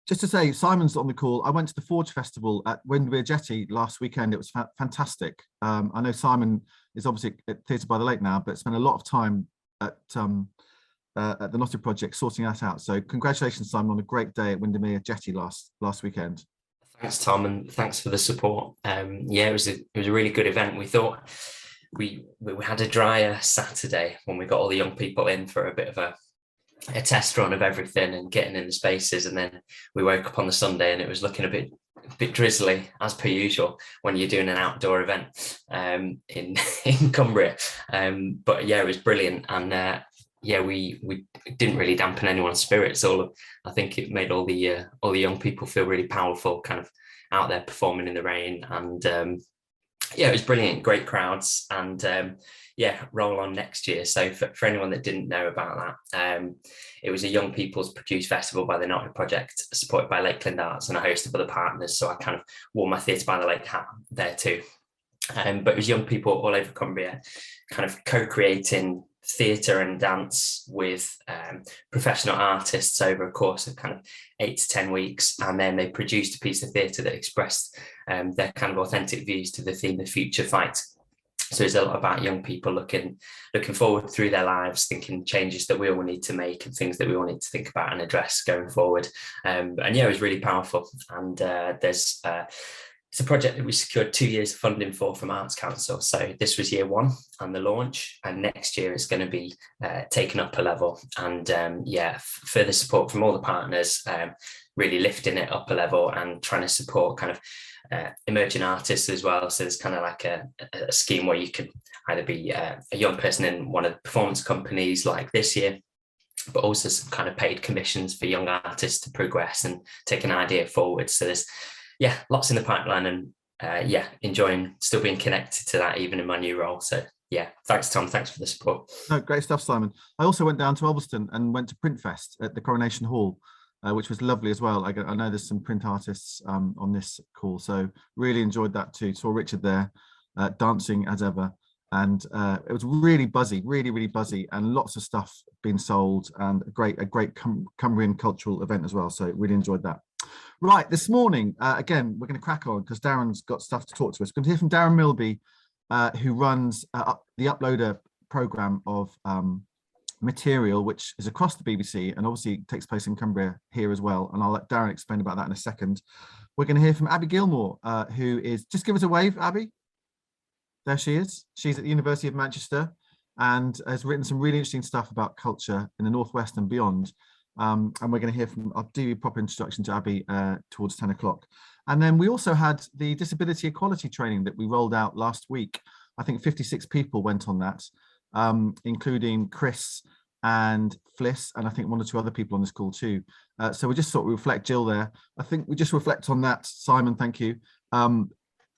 just to say, Simon's on the call. I went to the Forge Festival at Windermere Jetty last weekend. It was fantastic. I know Simon is obviously at Theatre by the Lake now, but spent a lot of time at the Notting Project sorting that out. So congratulations, Simon, on a great day at Windermere Jetty last weekend. Thanks, Tom, and thanks for the support. Yeah, it was a really good event. We thought we had a drier Saturday when we got all the young people in for a bit of a test run of everything and getting in the spaces, and then we woke up on the Sunday and it was looking a bit drizzly as per usual when you're doing an outdoor event in Cumbria. But yeah, it was brilliant, and yeah, we didn't really dampen anyone's spirits. I think it made all the young people feel really powerful, kind of out there performing in the rain, and yeah, it was brilliant, great crowds, and yeah, roll on next year. So for anyone that didn't know about that, it was a young people's produced festival by the Notting Project, supported by Lakeland Arts and a host of other partners. So I kind of wore my Theatre by the Lake hat there too. But it was young people all over Cumbria, kind of co-creating theatre and dance with professional artists over a course of kind of 8 to 10 weeks, and then they produced a piece of theatre that expressed their kind of authentic views to the theme "The Future Fight." So it's a lot about young people looking forward through their lives, thinking changes that we all need to make and things that we all need to think about and address going forward. And yeah, it was really powerful. And it's a project that we secured 2 years of funding from Arts Council. So this was year one and the launch, and next year it's going to be taken up a level. And yeah, further support from all the partners, really lifting it up a level and trying to support kind of emerging artists as well. So there's kind of like a scheme where you can either be a young person in one of the performance companies like this year, but also some kind of paid commissions for young artists to progress and take an idea forward. So there's lots in the pipeline, and yeah, enjoying still being connected to that even in my new role. So yeah, thanks Tom, thanks for the support. No, great stuff, Simon. I also went down to Ulverston and went to Print Fest at the Coronation Hall, which was lovely as well. I know there's some print artists on this call, so really enjoyed that too. Saw Richard there dancing as ever, and it was really buzzy, really buzzy, and lots of stuff being sold, and a great Cumbrian cultural event as well. So really enjoyed that. Right, this morning, again, we're going to crack on because Darren's got stuff to talk to us. We're going to hear from Darren Milby, who runs the Uploader programme of material, which is across the BBC and obviously takes place in Cumbria here as well. And I'll let Darren explain about that in a second. We're going to hear from Abi Gilmore, who is, just give us a wave, Abi. There she is. She's at the University of Manchester and has written some really interesting stuff about culture in the Northwest and beyond. And we're going to hear from, I'll do a proper introduction to Abi towards 10 o'clock. And then we also had the disability equality training that we rolled out last week. I think 56 people went on that, including Chris and Fliss, and I think 1 or 2 other people on this call too. So we just thought we reflect Jill there. I think we just reflect on that, Simon, thank you.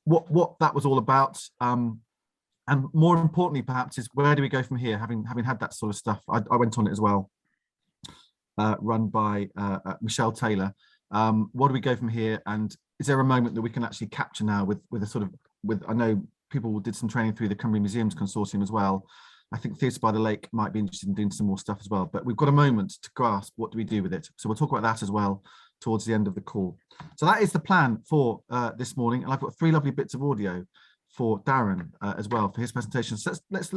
What that was all about. And more importantly, perhaps, is where do we go from here, having had that sort of stuff. I went on it as well. Run by Michelle Taylor. What do we go from here, and is there a moment that we can actually capture now with a sort of, I know people did some training through the Cumbria Museums Consortium as well. I think Theatre by the Lake might be interested in doing some more stuff as well, but we've got a moment to grasp what do we do with it. So we'll talk about that as well towards the end of the call. So that is the plan for this morning, and I've got 3 lovely bits of audio for Darren as well for his presentation. So let's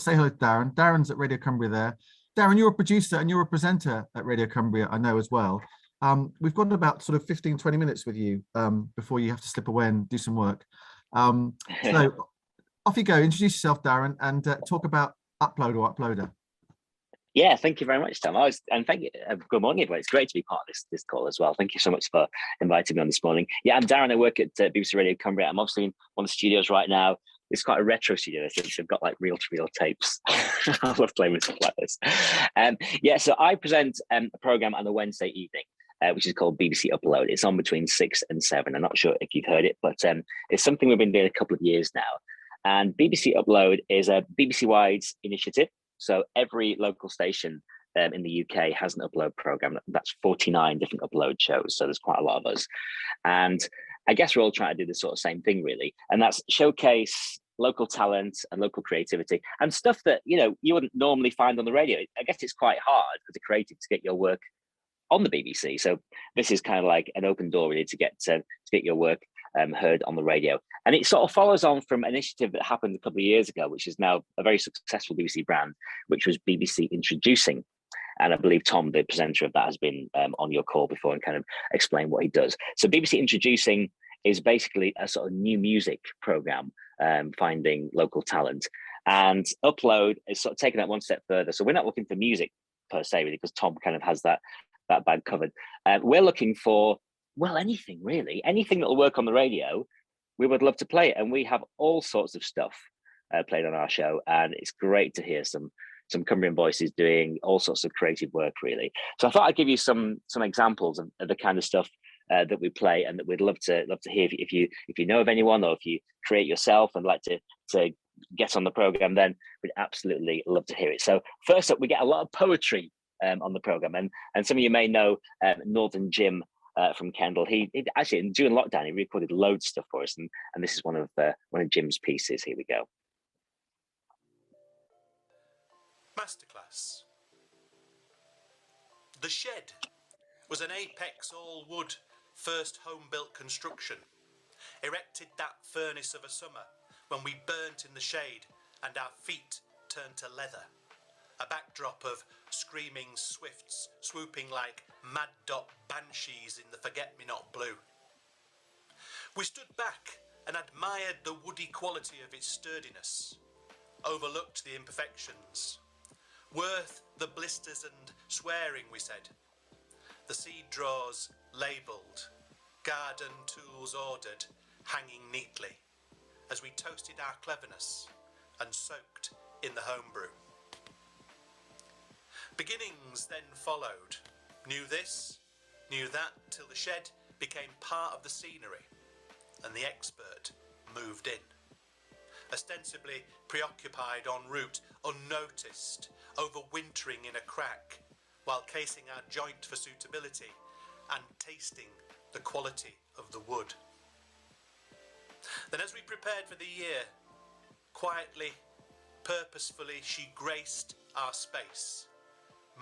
say hello to Darren. Darren's at Radio Cumbria there. Darren, you're a producer and you're a presenter at Radio Cumbria, I know as well. We've got about sort of 15-20 minutes with you before you have to slip away and do some work. So off you go, introduce yourself, Darren, and talk about Upload or Uploader. Yeah, thank you very much, Tom. And thank you. Good morning, everyone. It's great to be part of this call as well. Thank you so much for inviting me on this morning. Yeah, I'm Darren. I work at BBC Radio Cumbria. I'm obviously in one of the studios right now. It's quite a retro studio. They've got like reel-to-reel tapes. I love playing with stuff like this. Yeah, so I present a program on a Wednesday evening, which is called BBC Upload. It's on between 6 and 7. I'm not sure if you've heard it, but it's something we've been doing a couple of years now. And BBC Upload is a BBC-wide initiative. So every local station in the UK has an upload program. That's 49 different upload shows. So there's quite a lot of us. And I guess we're all trying to do the sort of same thing, really. And that's showcase local talent and local creativity and stuff that, you wouldn't normally find on the radio. I guess it's quite hard as a creative to get your work on the BBC. So this is kind of like an open door really to get your work heard on the radio. And it sort of follows on from an initiative that happened a couple of years ago, which is now a very successful BBC brand, which was BBC Introducing. And I believe Tom, the presenter of that, has been on your call before and kind of explained what he does. So BBC Introducing is basically a sort of new music program, finding local talent. And Upload is sort of taking that one step further. So we're not looking for music per se, really, because Tom kind of has that bag covered. We're looking for, well, anything really, anything that will work on the radio. We would love to play it, and we have all sorts of stuff played on our show, and it's great to hear some Cumbrian voices doing all sorts of creative work, really. So I thought I'd give you some examples of the kind of stuff that we play, and that we'd love to hear. If you know of anyone, or if you create yourself and like to get on the program, then we'd absolutely love to hear it. So first up, we get a lot of poetry on the program, and some of you may know Northern Jim from Kendal. He actually, during lockdown, he recorded loads of stuff for us, and this is one of Jim's pieces. Here we go. Masterclass. The shed was an apex all-wood first home-built construction, erected that furnace of a summer when we burnt in the shade and our feet turned to leather, a backdrop of screaming swifts swooping like mad-dot banshees in the forget-me-not blue. We stood back and admired the woody quality of its sturdiness, overlooked the imperfections. Worth the blisters and swearing, we said. The seed drawers labelled, garden tools ordered, hanging neatly, as we toasted our cleverness and soaked in the homebrew. Beginnings then followed. Knew this, knew that, till the shed became part of the scenery, and the expert moved in. Ostensibly preoccupied en route, unnoticed, overwintering in a crack, while casing our joint for suitability and tasting the quality of the wood. Then as we prepared for the year, quietly, purposefully, she graced our space,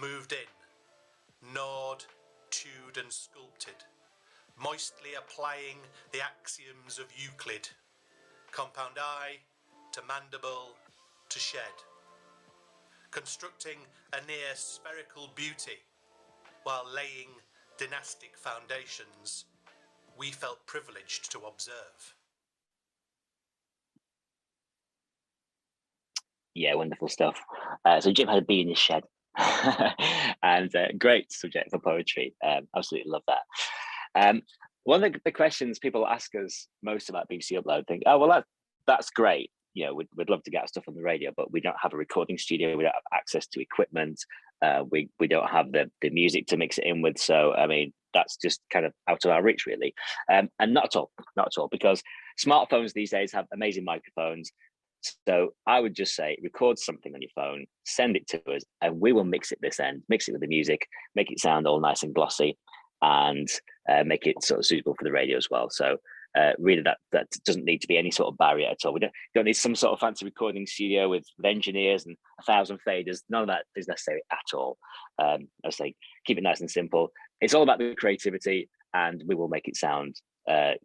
moved in, gnawed, chewed and sculpted, moistly applying the axioms of Euclid, compound eye to mandible to shed, constructing a near spherical beauty while laying dynastic foundations we felt privileged to observe. Yeah, wonderful stuff. So Jim had a bee in his shed, and great subject for poetry. Absolutely love that. One of the questions people ask us most about BBC Upload, think, oh, well, that's great. You know, we'd love to get our stuff on the radio, but we don't have a recording studio. We don't have access to equipment. We don't have the music to mix it in with. So, I mean, that's just kind of out of our reach, really. And not at all, because smartphones these days have amazing microphones. So I would just say, record something on your phone, send it to us, and we will mix it this end, mix it with the music, make it sound all nice and glossy, and make it sort of suitable for the radio as well. So really that doesn't need to be any sort of barrier at all. We don't need some sort of fancy recording studio with engineers and 1,000 faders. None of that is necessary at all. I say keep it nice and simple. It's all about the creativity, and we will make it sound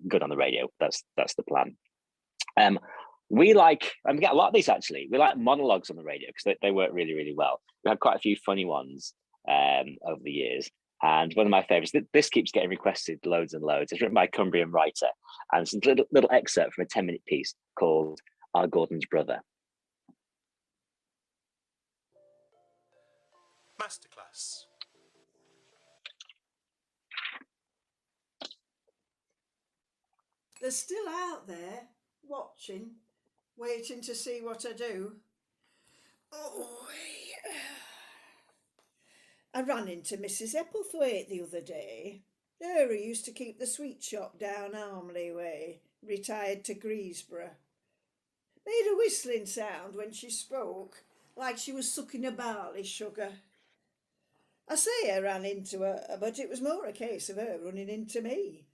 good on the radio. That's the plan. We like, and we get a lot of these actually, we like monologues on the radio because they work really, really well. We had quite a few funny ones over the years. And one of my favorites, this keeps getting requested loads and loads. It's written by a Cumbrian writer. And it's a little excerpt from a 10-minute piece called Our Gordon's Brother. Masterclass. They're still out there, watching, waiting to see what I do. Oh, yeah. I ran into Mrs. Epplethwaite the other day. Her who used to keep the sweet shop down Armley way, retired to Greesborough. Made a whistling sound when she spoke, like she was sucking a barley sugar. I say I ran into her, but it was more a case of her running into me.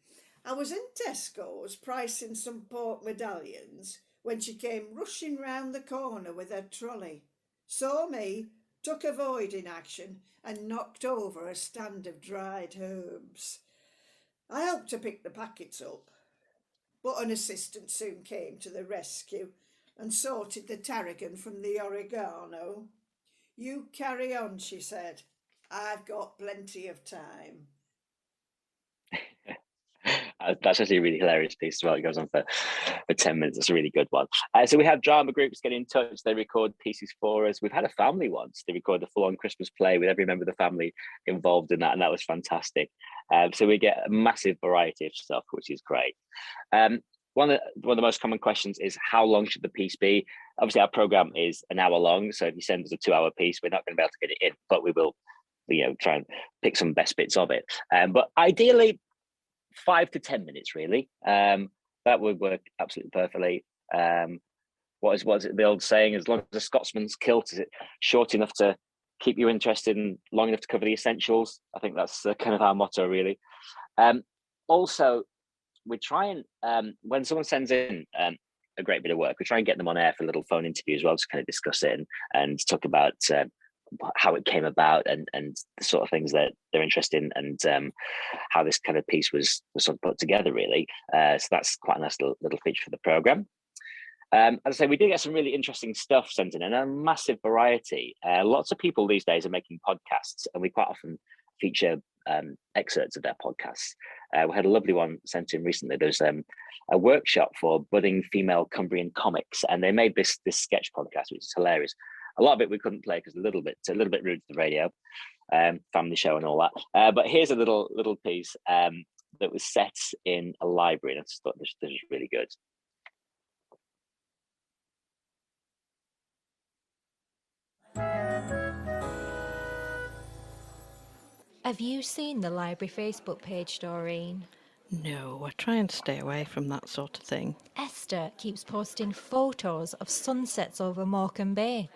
I was in Tesco's pricing some pork medallions when she came rushing round the corner with her trolley. Saw me, took a void in action and knocked over a stand of dried herbs. I helped to pick the packets up, but an assistant soon came to the rescue and sorted the tarragon from the oregano. You carry on, she said. I've got plenty of time. That's actually a really hilarious piece as well. It goes on for 10 minutes. It's a really good one. So we have drama groups get in touch. They record pieces for us. We've had a family once. They recorded a full-on Christmas play with every member of the family involved in that, and that was fantastic. So we get a massive variety of stuff, which is great. One of the most common questions is, how long should the piece be? Obviously, our program is an hour long, so if you send us a 2-hour piece, we're not going to be able to get it in, but we will, try and pick some best bits of it. But ideally, 5 to 10 minutes, really. That would work absolutely perfectly. What is it the old saying? As long as a Scotsman's kilt is it short enough to keep you interested and long enough to cover the essentials. I think that's kind of our motto, really. Also, we try and when someone sends in a great bit of work, we try and get them on air for a little phone interview as well, to kind of discuss it and talk about how it came about and the sort of things that they're interested in, and how this kind of piece was sort of put together, really. So that's quite a nice little feature for the program. As I say, we do get some really interesting stuff sent in, and a massive variety. Lots of people these days are making podcasts, and we quite often feature excerpts of their podcasts. We had a lovely one sent in recently. There's a workshop for budding female Cumbrian comics, and they made this sketch podcast, which is hilarious. A lot of it we couldn't play because a little bit rude to the radio, family show and all that. But here's a little piece that was set in a library, and I just thought this was really good. Have you seen the library Facebook page, Doreen? No, I try and stay away from that sort of thing. Esther keeps posting photos of sunsets over Morecambe Bay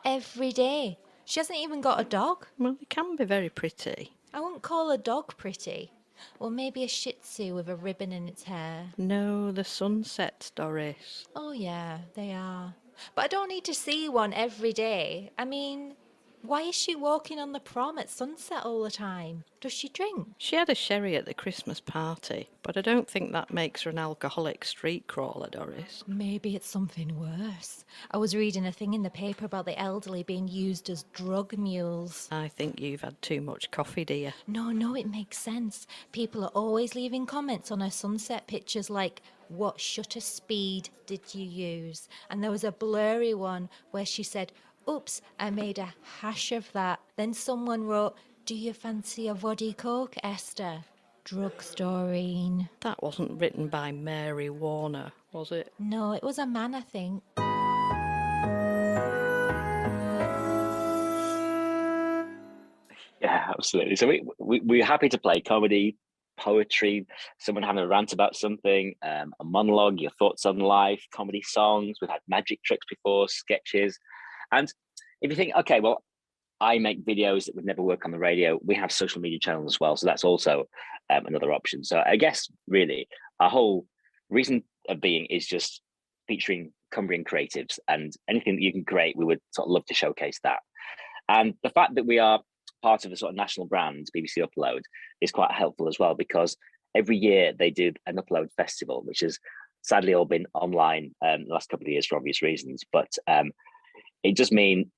every day. She hasn't even got a dog. Well, they can be very pretty. I wouldn't call a dog pretty. Or maybe a Shih Tzu with a ribbon in its hair. No, the sunsets, Doris. Oh yeah, they are. But I don't need to see one every day. I mean, why is she walking on the prom at sunset all the time? Does she drink? She had a sherry at the Christmas party, but I don't think that makes her an alcoholic street crawler, Doris. Maybe it's something worse. I was reading a thing in the paper about the elderly being used as drug mules. I think you've had too much coffee, dear. No, it makes sense. People are always leaving comments on her sunset pictures like, what shutter speed did you use? And there was a blurry one where she said, oops, I made a hash of that. Then someone wrote, do you fancy a voddy coke, Esther? Drugstore-ine. That wasn't written by Mary Warner, was it? No, it was a man, I think. Yeah, absolutely. So we're happy to play comedy, poetry, someone having a rant about something, a monologue, your thoughts on life, comedy songs. We've had magic tricks before, sketches. And if you think, okay, well, I make videos that would never work on the radio, we have social media channels as well. So that's also another option. So I guess really our whole reason of being is just featuring Cumbrian creatives, and anything that you can create, we would sort of love to showcase that. And the fact that we are part of a sort of national brand, BBC Upload, is quite helpful as well, because every year they do an Upload festival, which has sadly all been online the last couple of years for obvious reasons. But it does mean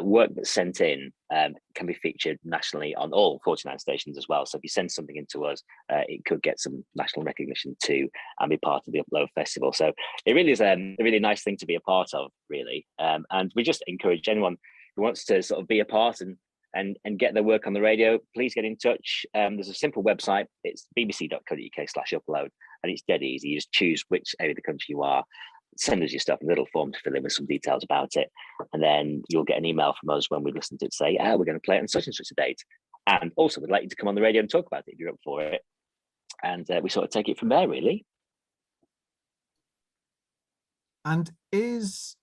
work that's sent in can be featured nationally on all 49 stations as well. So if you send something in to us, it could get some national recognition too and be part of the Upload Festival. So it really is a really nice thing to be a part of, really. And we just encourage anyone who wants to sort of be a part and get their work on the radio, please get in touch. There's a simple website. It's bbc.co.uk/upload, and it's dead easy. You just choose which area of the country you are, send us your stuff in a little form to fill in with some details about it, and then you'll get an email from us when we listen to it, say, we're going to play it on such and such a date, and also we'd like you to come on the radio and talk about it if you're up for it, and we sort of take it from there, really. And is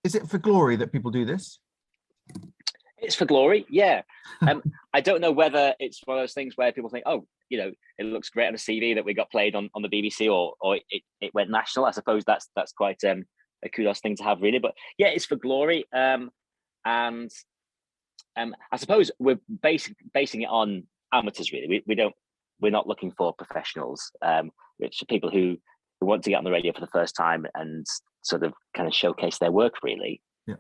it for glory that people do this? It's for glory, yeah. I don't know whether it's one of those things where people think, oh, you know, it looks great on a CV that we got played on the BBC, or it went national. I suppose that's quite a kudos thing to have, really. But yeah, it's for glory. And I suppose we're basing it on amateurs, really. We're not looking for professionals, which are people who want to get on the radio for the first time and sort of kind of showcase their work, really. Yeah.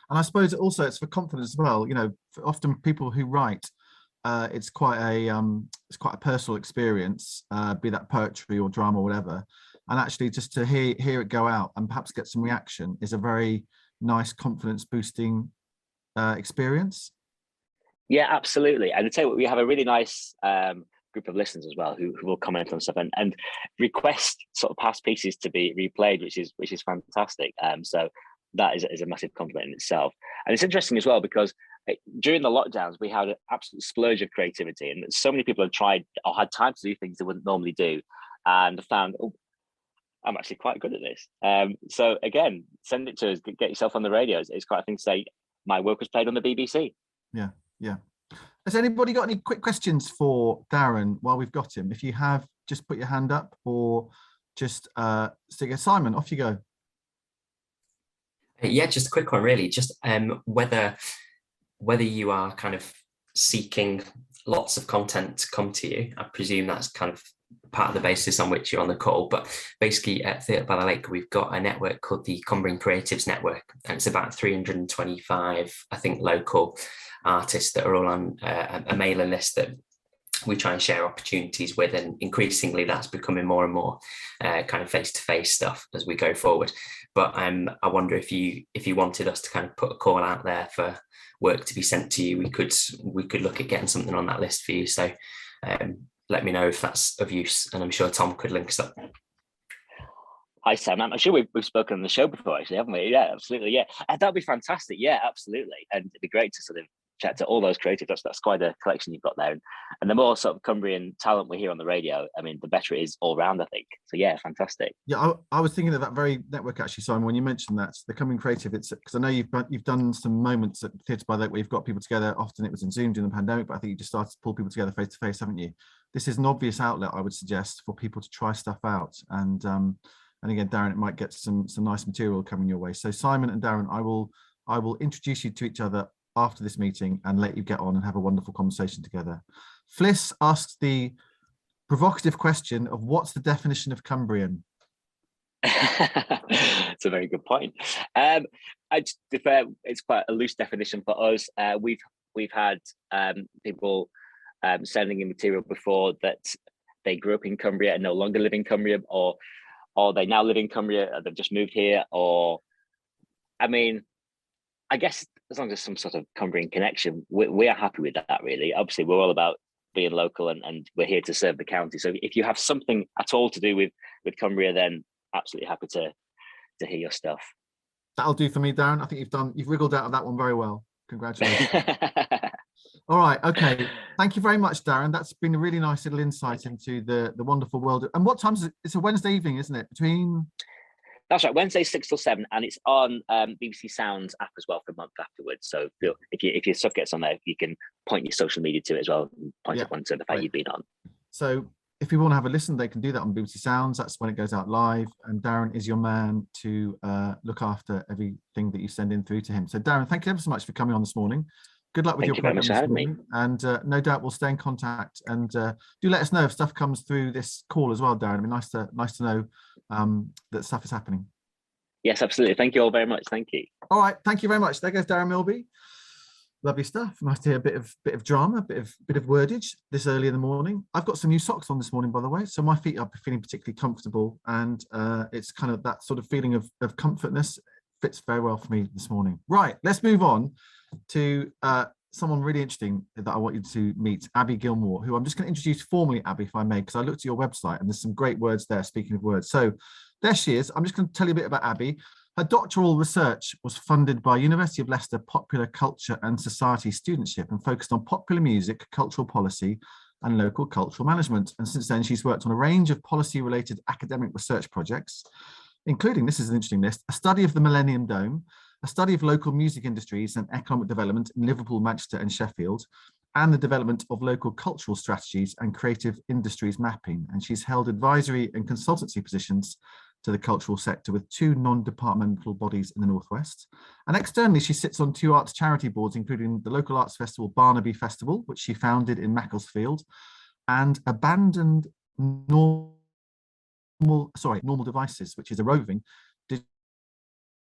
And I suppose also it's for confidence as well. You know, for often people who write, it's quite a personal experience, be that poetry or drama or whatever. And actually just to hear it go out and perhaps get some reaction is a very nice confidence boosting experience. Yeah, absolutely. And I tell you what, we have a really nice group of listeners as well who will comment on stuff and request sort of past pieces to be replayed, which is fantastic. So that is a massive compliment in itself. And it's interesting as well because during the lockdowns we had an absolute splurge of creativity, and so many people have tried or had time to do things they wouldn't normally do, and found, oh, I'm actually quite good at this. So again, send it to us, get yourself on the radio. It's quite a thing to say, my work was played on the BBC. Yeah. Has anybody got any quick questions for Darren while we've got him? If you have, just put your hand up or just stick it. Simon, off you go. Yeah, just a quick one, really. Just whether you are kind of seeking lots of content to come to you. I presume that's kind of part of the basis on which you're on the call. But basically at Theatre by the Lake, we've got a network called the Cumbrian Creatives Network, and it's about 325, I think, local artists that are all on a mailing list that we try and share opportunities with, and increasingly that's becoming more and more kind of face-to-face stuff as we go forward. But I wonder if you wanted us to kind of put a call out there for work to be sent to you, we could look at getting something on that list for you. So let me know if that's of use, and I'm sure Tom could link us up. Hi Sam, I'm sure we've spoken on the show before, actually, haven't we? Yeah, absolutely. Yeah, that'd be fantastic. Yeah, absolutely, and it'd be great to sort of chat to all those creatives. That's quite a collection you've got there, and the more sort of Cumbrian talent we hear on the radio, I mean, the better it is all round, I think. So yeah, fantastic. Yeah, I was thinking of that very network actually, Simon, when you mentioned that, the Cumbrian Creative. It's because I know you've done some moments at Theatre by the Lake where you've got people together. Often it was in Zoom during the pandemic, but I think you just started to pull people together face to face, haven't you? This is an obvious outlet, I would suggest, for people to try stuff out. And again, Darren, it might get some nice material coming your way. So Simon and Darren, I will introduce you to each other after this meeting and let you get on and have a wonderful conversation together. Fliss asks the provocative question of what's the definition of Cumbrian? It's a very good point. It's quite a loose definition for us. We've had people sending in material before that they grew up in Cumbria and no longer live in Cumbria, or they now live in Cumbria, or they've just moved here, or I mean, I guess as long as there's some sort of Cumbrian connection, we are happy with that, really. Obviously, we're all about being local and we're here to serve the county. So if you have something at all to do with Cumbria, then absolutely happy to hear your stuff. That'll do for me, Darren. I think you've wriggled out of that one very well. Congratulations. All right, okay. Thank you very much, Darren. That's been a really nice little insight into the wonderful world. And what time is it? It's a Wednesday evening, isn't it? That's right, Wednesday 6 till 7, and it's on BBC Sounds app as well for a month afterwards. So if your stuff gets on there, you can point your social media to it as well, and point everyone to the fact you've been on. So if people want to have a listen, they can do that on BBC Sounds. That's when it goes out live. And Darren is your man to look after everything that you send in through to him. So Darren, thank you ever so much for coming on this morning. Good luck with your program this morning. And no doubt we'll stay in contact. And do let us know if stuff comes through this call as well, Darren. It'd be nice to know that stuff is happening. Yes, absolutely. Thank you all very much. Thank you. All right. Thank you very much. There goes Darren Milby. Lovely stuff. Nice to hear a bit of drama, a bit of wordage this early in the morning. I've got some new socks on this morning, by the way, so my feet are feeling particularly comfortable, and it's kind of that sort of feeling of comfortness fits very well for me this morning. Right, let's move on to someone really interesting that I want you to meet, Abi Gilmore, who I'm just going to introduce formally, Abi, if I may, because I looked at your website and there's some great words there, speaking of words. So there she is. I'm just going to tell you a bit about Abi. Her doctoral research was funded by University of Leicester Popular Culture and Society Studentship and focused on popular music, cultural policy, and local cultural management. And since then, she's worked on a range of policy-related academic research projects, including, this is an interesting list, a study of the Millennium Dome, a study of local music industries and economic development in Liverpool, Manchester, and Sheffield, and the development of local cultural strategies and creative industries mapping. And she's held advisory and consultancy positions to the cultural sector with 2 non-departmental bodies in the Northwest. And externally, she sits on 2 arts charity boards, including the local arts festival Barnaby Festival, which she founded in Macclesfield, and Abandoned Normal Devices, which is a roving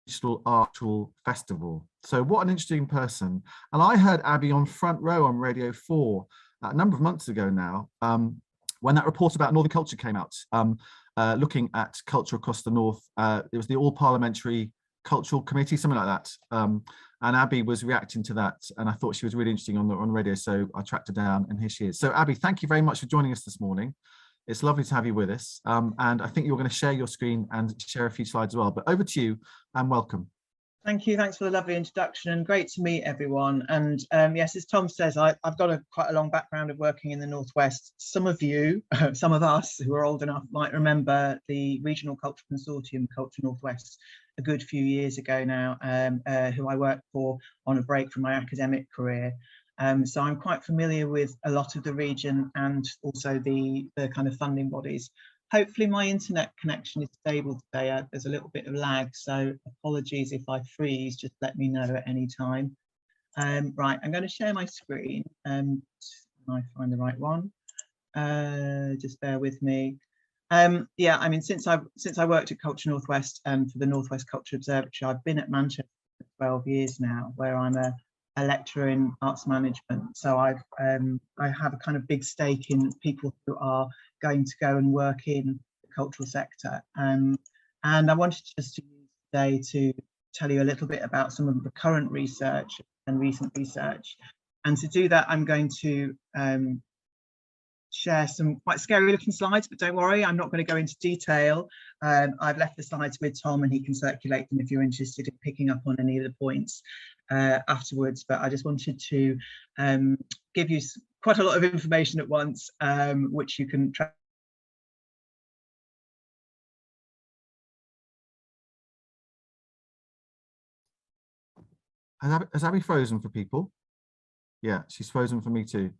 digital art festival. So what an interesting person. And I heard Abi on Front Row on Radio 4 a number of months ago now, when that report about Northern Culture came out, looking at culture across the North. It was the All Parliamentary Cultural Committee, something like that. And Abi was reacting to that, and I thought she was really interesting on radio, so I tracked her down, and here she is. So Abi, thank you very much for joining us this morning. It's lovely to have you with us. And I think you're going to share your screen and share a few slides as well, but over to you and welcome. Thank you. Thanks for the lovely introduction and great to meet everyone. And yes, as Tom says, I've got quite a long background of working in the Northwest. Some of you, some of us who are old enough might remember the Regional Culture Consortium, Culture Northwest, a good few years ago now, who I worked for on a break from my academic career. So I'm quite familiar with a lot of the region and also the kind of funding bodies. Hopefully my internet connection is stable today. There's a little bit of lag, so apologies if I freeze, just let me know at any time. Right, I'm going to share my screen. I find the right one. Just bear with me. Yeah, I mean, since I worked at Culture Northwest for the Northwest Culture Observatory, I've been at Manchester for 12 years now, where I'm a lecturer in arts management. So I have a kind of big stake in people who are going to go and work in the cultural sector. And I wanted just to use today to tell you a little bit about some of the current research and recent research. And to do that, I'm going to share some quite scary looking slides, but don't worry, I'm not going to go into detail. I've left the slides with Tom and he can circulate them if you're interested in picking up on any of the points afterwards. But I just wanted to give you quite a lot of information at once, which you can track. Has Abi frozen for people? Yeah, she's frozen for me too.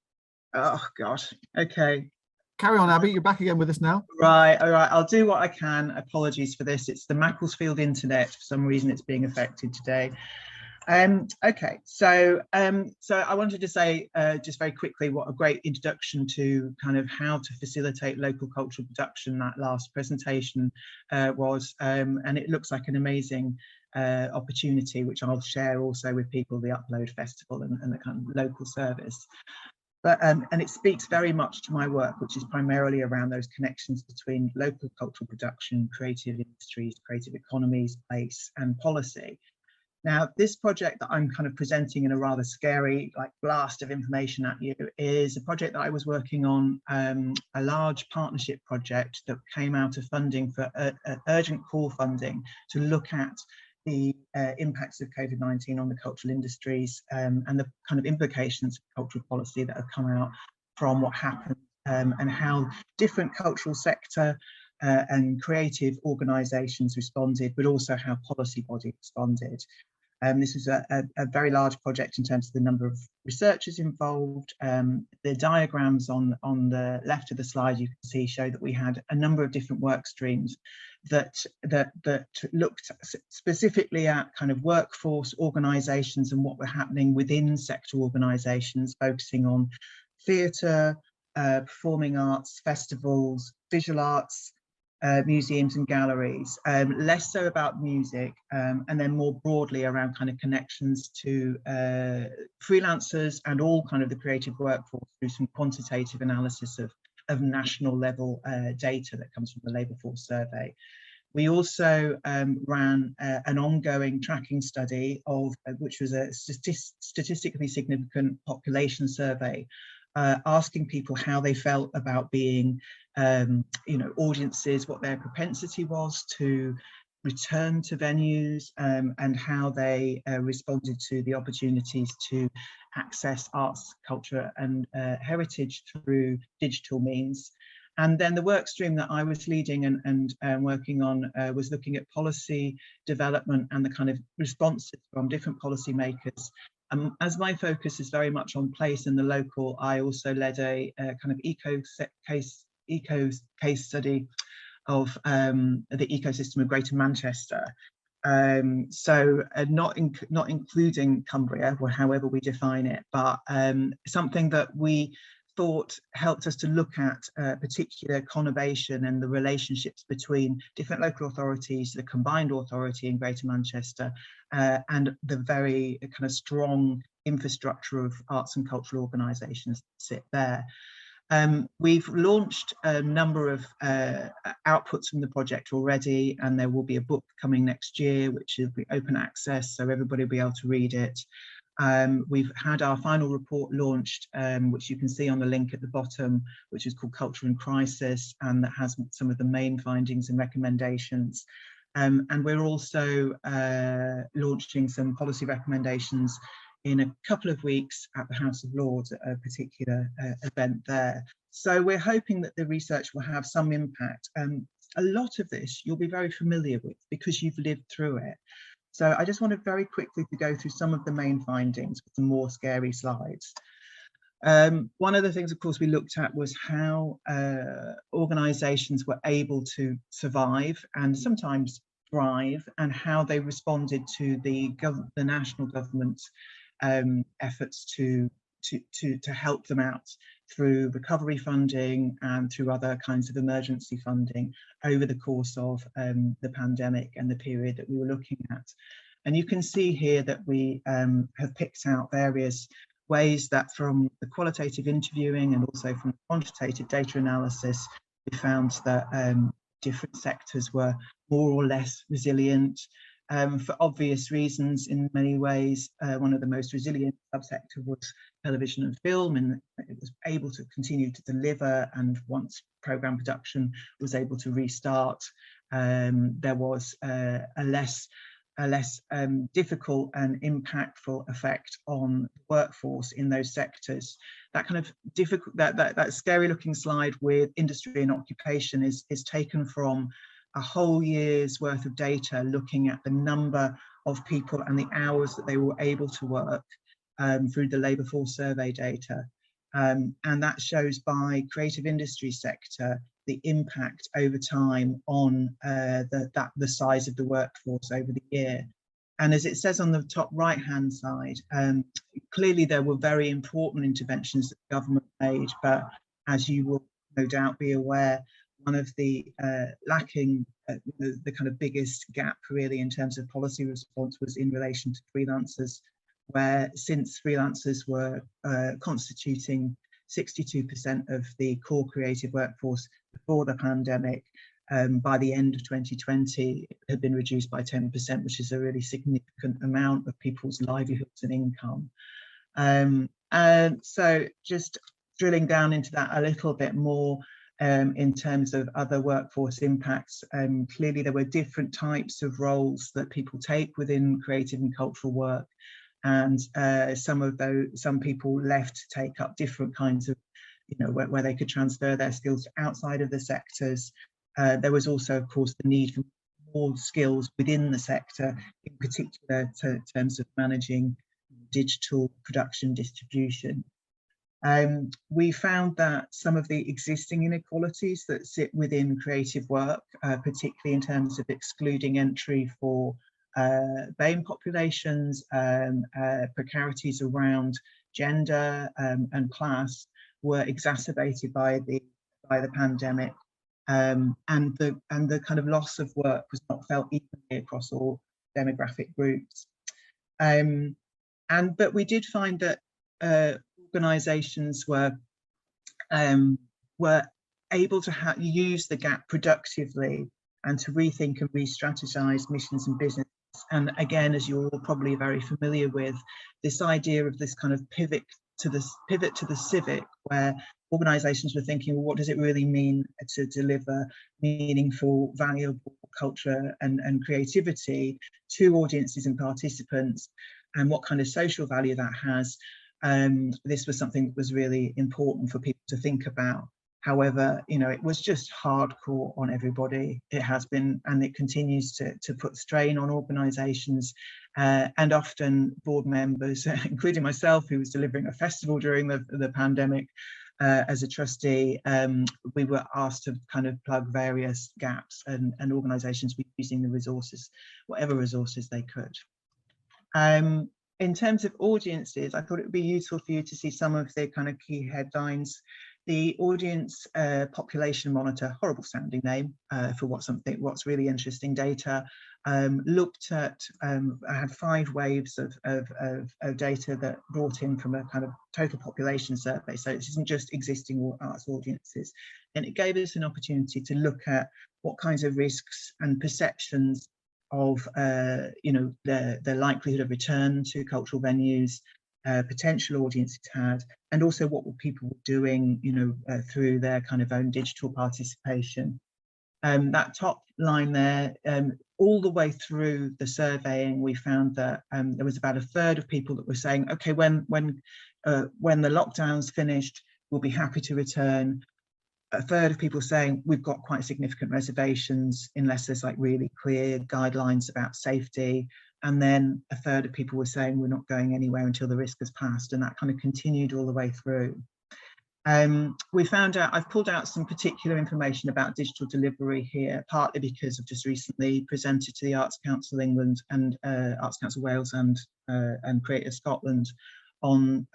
Oh gosh, okay. Carry on, Abi, you're back again with us now. Right, all right, I'll do what I can. Apologies for this. It's the Macclesfield internet. For some reason it's being affected today. Okay, so I wanted to say just very quickly what a great introduction to kind of how to facilitate local cultural production that last presentation was, and it looks like an amazing opportunity, which I'll share also with people, the Upload Festival and the kind of local service. But, and it speaks very much to my work, which is primarily around those connections between local cultural production, creative industries, creative economies, place and policy. Now, this project that I'm kind of presenting in a rather scary like blast of information at you is a project that I was working on, a large partnership project that came out of funding for urgent call funding to look at the impacts of COVID-19 on the cultural industries and the kind of implications of cultural policy that have come out from what happened and how different cultural sector and creative organisations responded, but also how policy bodies responded. This is a very large project in terms of the number of researchers involved. The diagrams on the left of the slide you can see show that we had a number of different work streams that looked specifically at kind of workforce organisations and what were happening within sector organisations, focusing on theatre, performing arts, festivals, visual arts, museums and galleries, less so about music, and then more broadly around kind of connections to freelancers and all kind of the creative workforce through some quantitative analysis of national level data that comes from the Labour Force Survey. We also ran an ongoing tracking study of which was a statistically significant population survey, asking people how they felt about being audiences, what their propensity was to return to venues, and how they responded to the opportunities to access arts, culture and heritage through digital means. And then the work stream that I was leading and working on was looking at policy development and the kind of responses from different policymakers. As my focus is very much on place and the local, I also led a kind of eco case study of the ecosystem of Greater Manchester. Not including Cumbria, or however we define it, but something that we thought helped us to look at particular conurbation and the relationships between different local authorities, the combined authority in Greater Manchester, and the very kind of strong infrastructure of arts and cultural organisations that sit there. We've launched a number of outputs from the project already, and there will be a book coming next year, which will be open access, so everybody will be able to read it. We've had our final report launched, which you can see on the link at the bottom, which is called Culture in Crisis, and that has some of the main findings and recommendations. And we're also launching some policy recommendations in a couple of weeks at the House of Lords at a particular event there. So we're hoping that the research will have some impact. A lot of this you'll be very familiar with because you've lived through it. So I just wanted very quickly to go through some of the main findings with some more scary slides. One of the things, of course, we looked at was how organisations were able to survive and sometimes thrive, and how they responded to the national government's efforts to help them out through recovery funding and through other kinds of emergency funding over the course of the pandemic and the period that we were looking at. And you can see here that we have picked out various ways that from the qualitative interviewing and also from quantitative data analysis, we found that different sectors were more or less resilient. For obvious reasons in many ways. One of the most resilient subsector was television and film, and it was able to continue to deliver, and once programme production was able to restart, there was a less difficult and impactful effect on the workforce in those sectors. That kind of difficult, that scary looking slide with industry and occupation is taken from a whole year's worth of data looking at the number of people and the hours that they were able to work through the labour force survey data. And that shows by creative industry sector the impact over time on the size of the workforce over the year. And as it says on the top right hand side, clearly there were very important interventions that the government made, but as you will no doubt be aware, one of the lacking, the kind of biggest gap really in terms of policy response was in relation to freelancers, where since freelancers were constituting 62% of the core creative workforce before the pandemic, by the end of 2020, it had been reduced by 10%, which is a really significant amount of people's livelihoods and income. And so just drilling down into that a little bit more, in terms of other workforce impacts, clearly there were different types of roles that people take within creative and cultural work, and some people left to take up different kinds of, where they could transfer their skills outside of the sectors. There was also, of course, the need for more skills within the sector, in particular in terms of managing digital production distribution. We found that some of the existing inequalities that sit within creative work, particularly in terms of excluding entry for BAME populations, precarities around gender and class, were exacerbated by the pandemic, and the kind of loss of work was not felt equally across all demographic groups. But we did find that organisations were able to use the gap productively and to rethink and re-strategize missions and business. And again, as you're all probably very familiar with, this idea of this kind of pivot to the civic, where organisations were thinking, well, what does it really mean to deliver meaningful, valuable culture and creativity to audiences and participants, and what kind of social value that has. This was something that was really important for people to think about. However, it was just hardcore on everybody. It has been, and it continues to put strain on organisations, and often board members, including myself, who was delivering a festival during the pandemic, as a trustee, we were asked to kind of plug various gaps, and organisations were using the resources, whatever resources they could. In terms of audiences, I thought it would be useful for you to see some of the kind of key headlines. The audience population monitor, horrible sounding name for what's really interesting data, looked at, I had 5 waves of data that brought in from a kind of total population survey. So this isn't just existing arts audiences. And it gave us an opportunity to look at what kinds of risks and perceptions of the likelihood of return to cultural venues, potential audiences had, and also what people were doing, through their kind of own digital participation. That top line there, all the way through the surveying, we found that there was about 1/3 of people that were saying, okay, when the lockdown's finished, we'll be happy to return. 1/3 of people saying we've got quite significant reservations unless there's like really clear guidelines about safety. And then 1/3 of people were saying we're not going anywhere until the risk has passed, and that kind of continued all the way through. We found out, I've pulled out some particular information about digital delivery here, partly because I've just recently presented to the Arts Council England and Arts Council Wales and Creative Scotland on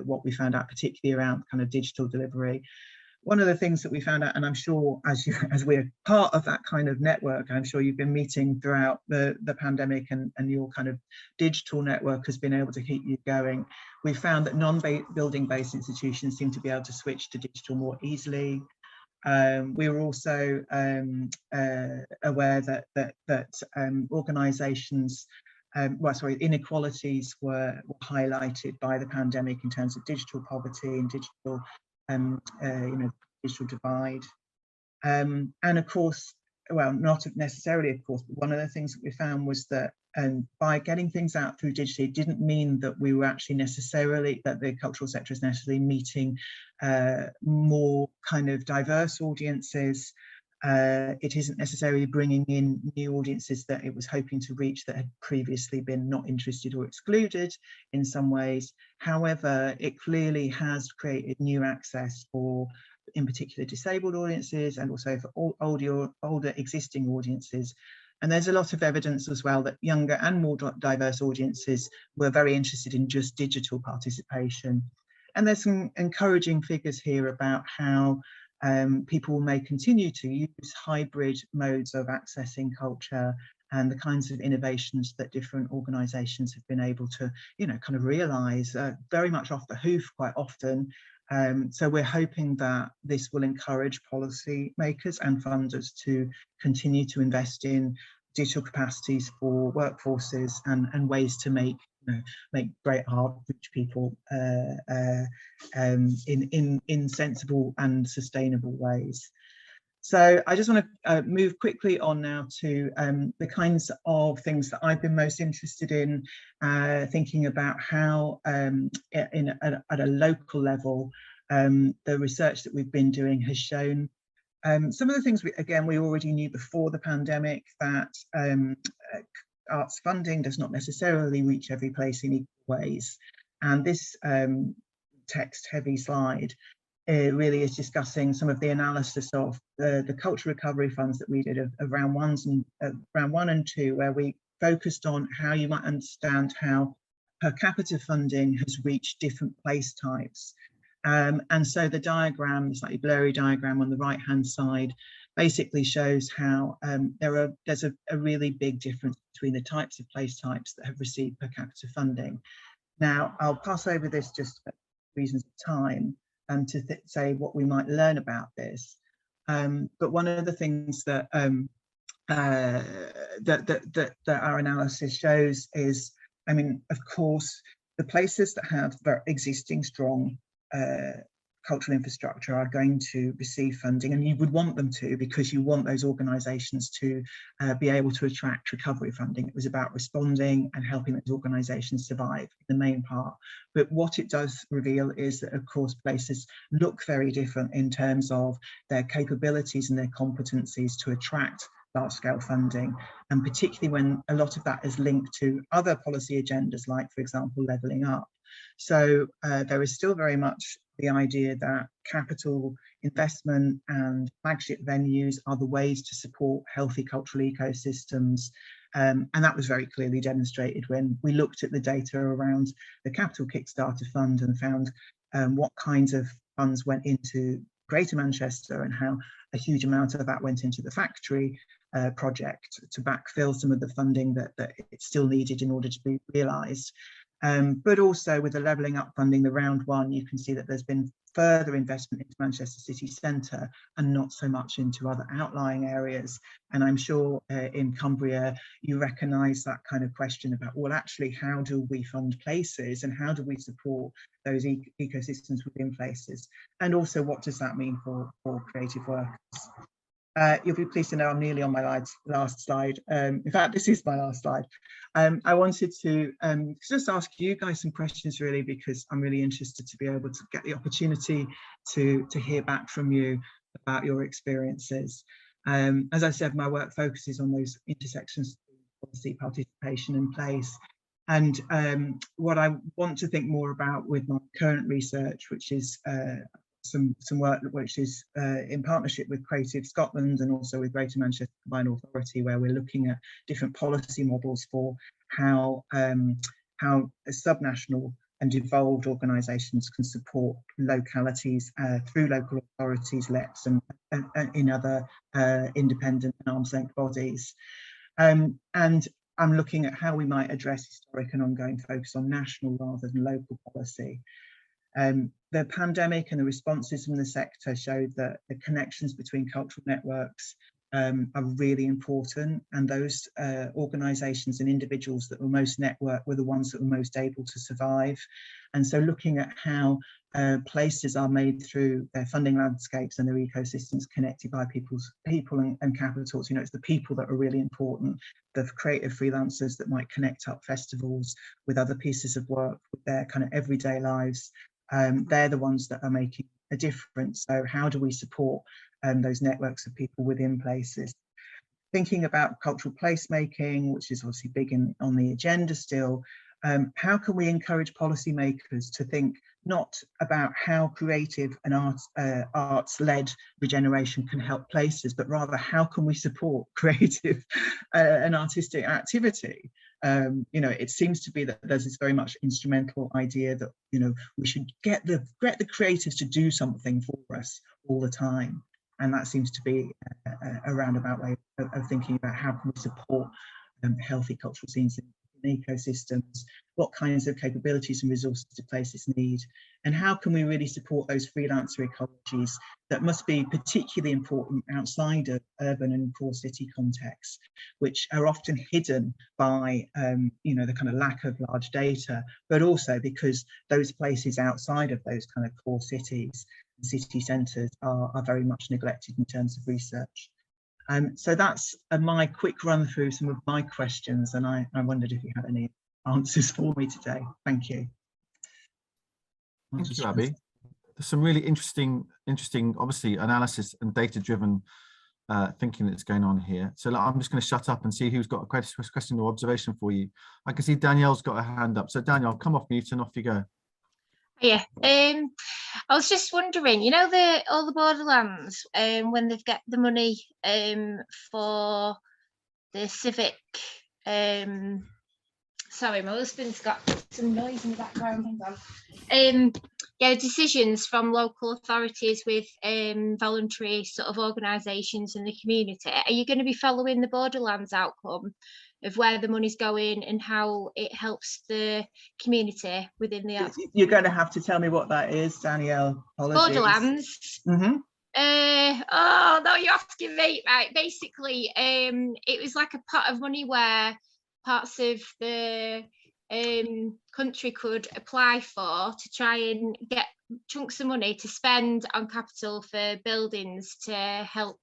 what we found out particularly around kind of digital delivery. One of the things that we found out, and I'm sure as we're part of that kind of network, I'm sure you've been meeting throughout the pandemic, and your kind of digital network has been able to keep you going. We found that non-building based institutions seem to be able to switch to digital more easily. We were also aware that organisations, inequalities were highlighted by the pandemic in terms of digital poverty and digital digital divide, and of course, well, not necessarily of course, but one of the things that we found was that by getting things out through digitally, it didn't mean that we were actually necessarily, that the cultural sector is necessarily meeting more kind of diverse audiences. It isn't necessarily bringing in new audiences that it was hoping to reach that had previously been not interested or excluded in some ways. However, it clearly has created new access for, in particular, disabled audiences, and also for older existing audiences. And there's a lot of evidence as well that younger and more diverse audiences were very interested in just digital participation. And there's some encouraging figures here about how people may continue to use hybrid modes of accessing culture, and the kinds of innovations that different organisations have been able to, kind of realise very much off the hoof quite often. So we're hoping that this will encourage policy makers and funders to continue to invest in digital capacities for workforces and ways to make great art reach people in sensible and sustainable ways. So I just want to move quickly on now to the kinds of things that I've been most interested in, thinking about how at a local level, the research that we've been doing has shown some of the things we already knew before the pandemic, that arts funding does not necessarily reach every place in equal ways. And this text-heavy slide really is discussing some of the analysis of the cultural recovery funds that we did of round 1 and 2, where we focused on how you might understand how per capita funding has reached different place types. And so the diagram, the slightly blurry diagram on the right-hand side, basically shows how there's a really big difference between the types of place types that have received per capita funding. Now, I'll pass over this just for reasons of time to say what we might learn about this. But one of the things that that our analysis shows is, I mean, of course, the places that have their existing strong cultural infrastructure are going to receive funding, and you would want them to, because you want those organisations to be able to attract recovery funding. It was about responding and helping those organisations survive, the main part. But what it does reveal is that, of course, places look very different in terms of their capabilities and their competencies to attract large-scale funding, and particularly when a lot of that is linked to other policy agendas, like, for example, levelling up. So there is still very much the idea that capital investment and flagship venues are the ways to support healthy cultural ecosystems. And that was very clearly demonstrated when we looked at the data around the Capital Kickstarter Fund and found what kinds of funds went into Greater Manchester and how a huge amount of that went into the factory project to backfill some of the funding that it still needed in order to be realised. But also with the levelling up funding, the round one, you can see that there's been further investment into Manchester city centre and not so much into other outlying areas. And I'm sure in Cumbria, you recognise that kind of question about, well, actually, how do we fund places and how do we support those ecosystems within places? And also, what does that mean for creative workers? You'll be pleased to know I'm nearly on my last slide. In fact, this is my last slide. I wanted to just ask you guys some questions, really, because I'm really interested to be able to get the opportunity to hear back from you about your experiences. As I said, my work focuses on those intersections of policy, participation and place. And what I want to think more about with my current research, which is some work which is in partnership with Creative Scotland and also with Greater Manchester Combined Authority, where we're looking at different policy models for how subnational and devolved organisations can support localities through local authorities, LEPs and in other independent and arm's length bodies. And I'm looking at how we might address historic and ongoing focus on national rather than local policy. The pandemic and the responses from the sector showed that the connections between cultural networks are really important, and those organisations and individuals that were most networked were the ones that were most able to survive. And so looking at how places are made through their funding landscapes and their ecosystems connected by people and capitals, you know, it's the people that are really important, the creative freelancers that might connect up festivals with other pieces of work with their kind of everyday lives. They're the ones that are making a difference. So how do we support those networks of people within places? Thinking about cultural placemaking, which is obviously big on the agenda still, how can we encourage policymakers to think not about how creative and arts-led regeneration can help places, but rather how can we support creative and artistic activity? You know, it seems to be that there's this very much instrumental idea that, you know, we should get the creatives to do something for us all the time. And that seems to be a roundabout way of thinking about how can we support healthy cultural scenes in ecosystems, what kinds of capabilities and resources do places need, and how can we really support those freelancer ecologies that must be particularly important outside of urban and core city contexts, which are often hidden by you know, the kind of lack of large data, but also because those places outside of those kind of core cities and city centres are very much neglected in terms of research. So that's my quick run through some of my questions, and I wondered if you had any answers for me today. Thank you. Thank you, Abi. There's some really interesting, obviously, analysis and data-driven thinking that's going on here. So I'm just going to shut up and see who's got a question or observation for you. I can see Danielle's got a hand up. So Danielle, come off mute and off you go. Yeah, I was just wondering, you know, all the borderlands, when they've got the money for the civic, sorry, my husband's got some noise in the background, hang on. Yeah, decisions from local authorities with voluntary sort of organisations in the community. Are you going to be following the borderlands outcome of where the money's going and how it helps the community within the arts? You're going to have to tell me what that is, Danielle. Apologies. Borderlands. Mm-hmm. Oh no, you're asking me. Right, basically, it was like a pot of money where parts of the country could apply for to try and get chunks of money to spend on capital for buildings to help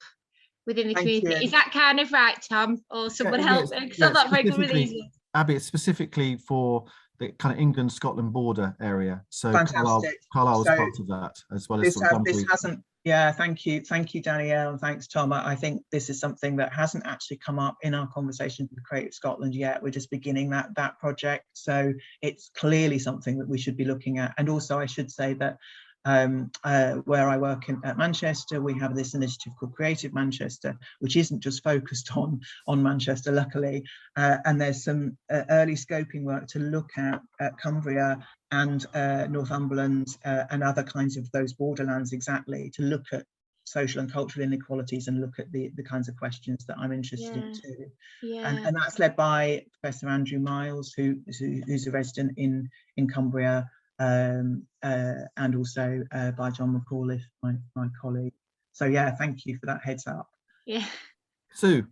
within the community. Is that kind of right, Tom? Or someone help me? Because I'm not very good with these. Abby, it's specifically for the kind of England-Scotland border area. So Carlisle was part of that, as well as this hasn't. Yeah, thank you, Danielle, and thanks, Tom. I think this is something that hasn't actually come up in our conversations with Creative Scotland yet. We're just beginning that project, so it's clearly something that we should be looking at. And also, I should say that Where I work at Manchester, we have this initiative called Creative Manchester, which isn't just focused on Manchester, luckily. And there's some early scoping work to look at Cumbria and Northumberland and other kinds of those borderlands, exactly, to look at social and cultural inequalities and look at the kinds of questions that I'm interested in too. And that's led by Professor Andrew Miles, who's a resident in Cumbria, and also by John McAuliffe, my colleague. So yeah, thank you for that heads up. Yeah. Sue.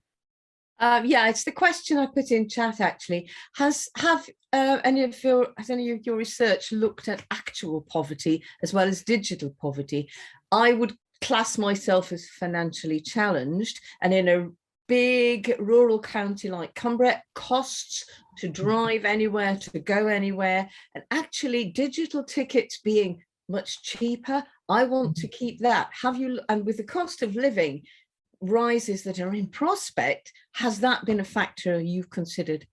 Yeah, it's the question I put in chat actually. Has any of your research looked at actual poverty as well as digital poverty? I would class myself as financially challenged, and in a big rural county like Cumbria, costs to drive anywhere, to go anywhere, and actually digital tickets being much cheaper, I want to keep that. And with the cost of living rises that are in prospect, has that been a factor you've considered?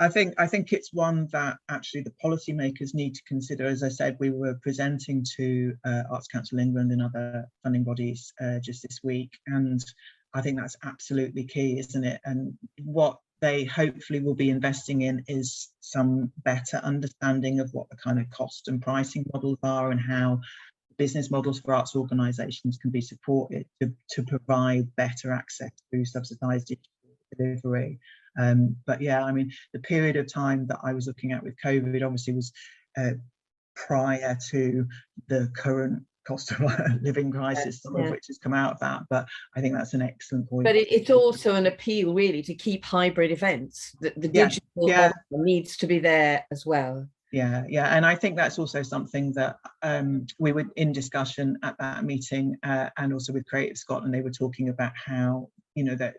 I think it's one that actually the policymakers need to consider. As I said, we were presenting to Arts Council England and other funding bodies just this week, and I think that's absolutely key, isn't it? And what they hopefully will be investing in is some better understanding of what the kind of cost and pricing models are and how business models for arts organisations can be supported to provide better access through subsidised digital delivery. But yeah, I mean, the period of time that I was looking at with COVID obviously was prior to the current cost of living crisis, some of which has come out of that. But I think that's an excellent point. But it's also an appeal really to keep hybrid events. The digital model needs to be there as well. Yeah, and I think that's also something that we were in discussion at that meeting, and also with Creative Scotland. They were talking about how, you know, that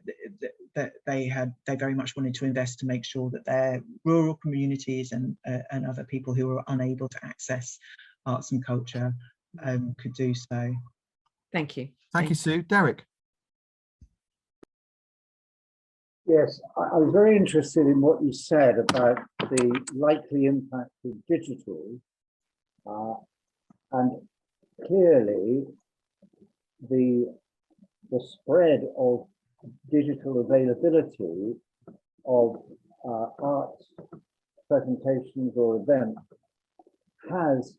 they very much wanted to invest to make sure that their rural communities and other people who were unable to access arts and culture could do so. Thank you. Thank you, Sue. Derek. Yes, I was very interested in what you said about the likely impact of digital, and clearly the spread of digital availability of arts presentations or events has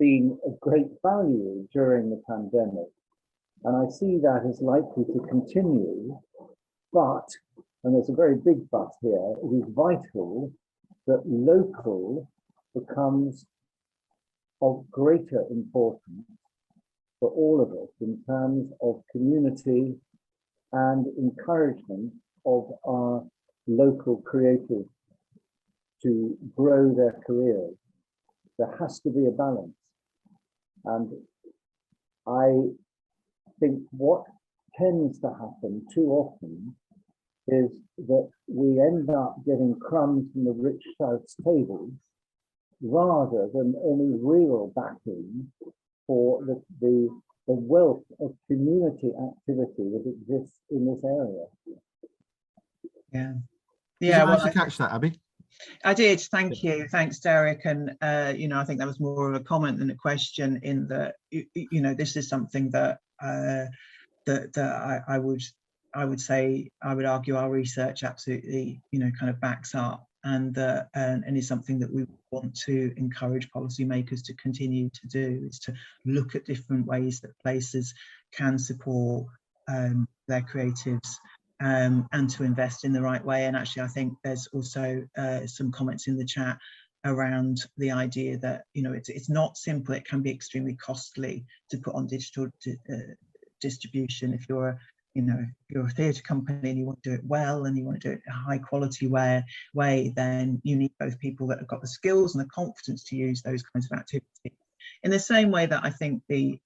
been of great value during the pandemic, and I see that as likely to continue. But, and there's a very big but here, it is vital that local becomes of greater importance for all of us in terms of community and encouragement of our local creatives to grow their careers. There has to be a balance. And I think what tends to happen too often is that we end up getting crumbs from the rich South's tables rather than any real backing for the wealth of community activity that exists in this area. Yeah. Well, you catch that, Abi? I did. Thank you. Thanks, Derek. And you know, I think that was more of a comment than a question. In that, you know, this is something that I would say, I would argue our research absolutely, you know, kind of backs up, and is something that we want to encourage policymakers to continue to do, is to look at different ways that places can support their creatives, and to invest in the right way. And actually, I think there's also some comments in the chat around the idea that, you know, it's not simple. It can be extremely costly to put on digital distribution. If you're a theatre company and you want to do it well and you want to do it in a high quality way, then you need both people that have got the skills and the confidence to use those kinds of activities. In the same way that I think the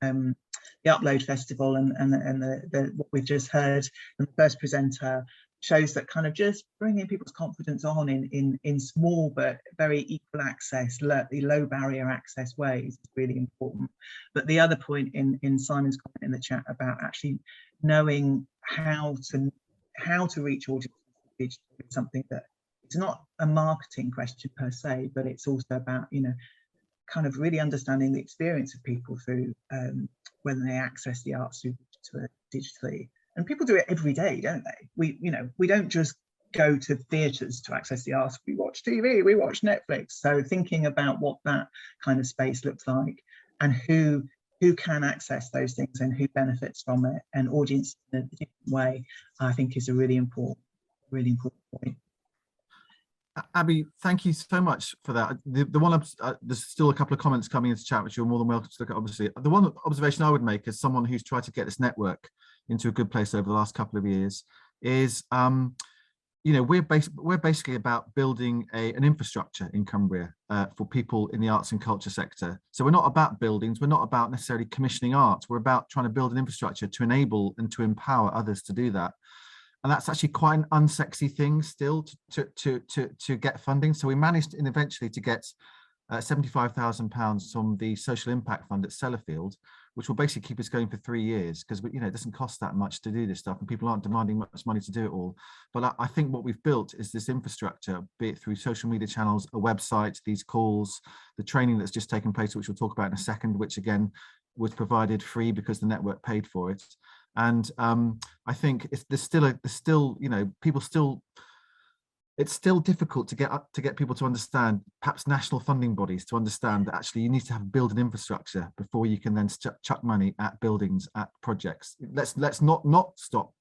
Upload Festival and the what we've just heard from the first presenter shows that kind of just bringing people's confidence on in small but very equal access, low barrier access ways is really important. But the other point in Simon's comment in the chat about actually knowing how to reach audiences is something that it's not a marketing question per se, but it's also about, you know, kind of really understanding the experience of people through when they access the arts digitally. And people do it every day, don't they? We don't just go to theatres to access the arts. We watch TV, we watch Netflix. So thinking about what that kind of space looks like and who can access those things and who benefits from it, and audience in a different way, I think is a really important point. Abi, thank you so much for that. The one there's still a couple of comments coming into chat, which you're more than welcome to look at. Obviously, the one observation I would make as someone who's tried to get this network into a good place over the last couple of years is, we're basically about building an infrastructure in Cumbria for people in the arts and culture sector. So we're not about buildings. We're not about necessarily commissioning art. We're about trying to build an infrastructure to enable and to empower others to do that. And that's actually quite an unsexy thing still to get funding. So we managed eventually to get £75,000 from the Social Impact Fund at Sellafield, which will basically keep us going for 3 years, because it doesn't cost that much to do this stuff, and people aren't demanding much money to do it all. But I think what we've built is this infrastructure, be it through social media channels, a website, these calls, the training that's just taken place, which we'll talk about in a second, which again was provided free because the network paid for it. And I think it's still difficult to get people to understand, perhaps national funding bodies to understand that actually you need to build an infrastructure before you can then chuck money at buildings, at projects. Let's not stop